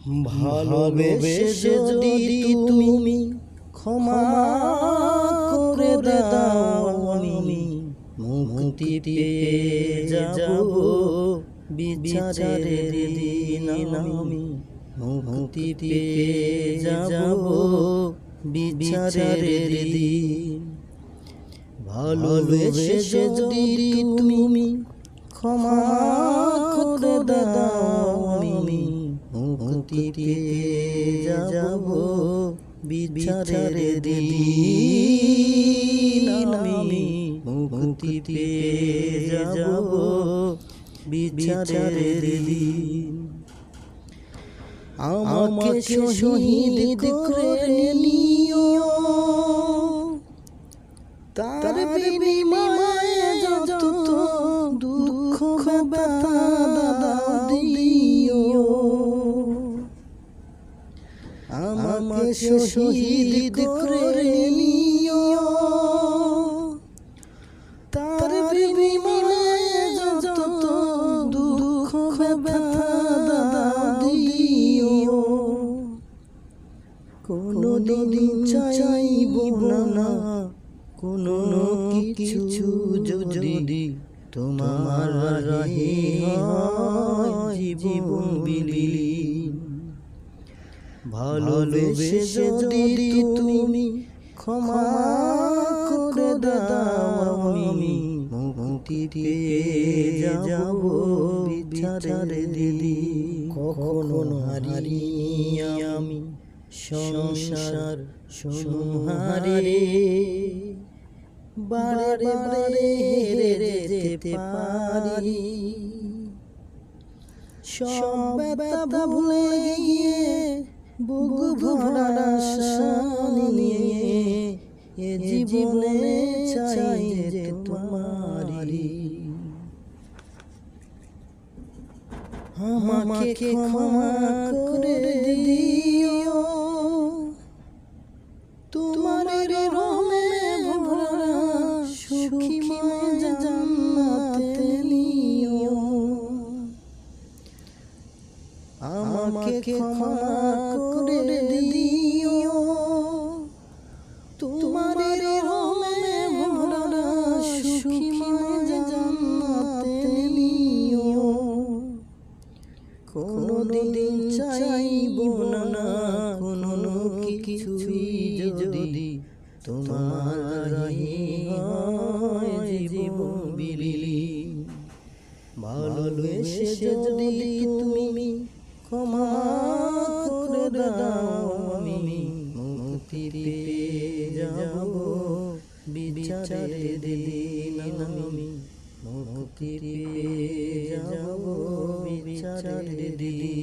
ভালোবেসে যদি তুমি ক্ষমা করে দাও আমি মুক্তি পেয়ে যাব বিচারের দিন আমি মুক্তি পেয়ে যাব বিচারের দিন। ভালোবেসে যদি তুমি ক্ষমা করে দাও আমি মুক্তি পেয়ে যাব বিচারের দিন আমি মুক্তি পেয়ে যাব বিচারের দিন। আমাকে শহীদ করে নিও তার বিনিময়ে যত দুঃখ ব্যথা দিও। আমাকে শহীদ করে নিও তার বিনিময়ে যত দুঃখ ব্যথা দিও। কোনদিন চাইব না কোনো কিছু যদি তোমার রাহে হয় জীবন বিলীন। ভালোবেসে যদি তুমি ক্ষমা করে দাও আমি মুক্তি পেয়ে যাব বিচারের দিন। কখনো হারিনি আমি সংসার সংহারে বারে বারে হেরে যেতে পারি। সব ব্যথা ভুলে গিয়ে বুক ভরা আশা নিয়ে এ জীবনে চাই যে তোমারই। আমাকে ক্ষমা করে দিও তোমার রহমে ভরা সুখী জান্নাতে নিও। আমাকে ক্ষমা করে দিও তোমার রহমে ভরা সুখী জান্নাতে নিও। কোনদিন চাইব না কোনো কিছুই যদি তোমার রাহে হয় জীবন বিলীন। ভালোবেসে যদি তুমি ক্ষমা করে দাও আমি মুক্তি পেয়ে যাব বিচারের দিন আমি মুক্তি পেয়ে যাব বিচারের দিন।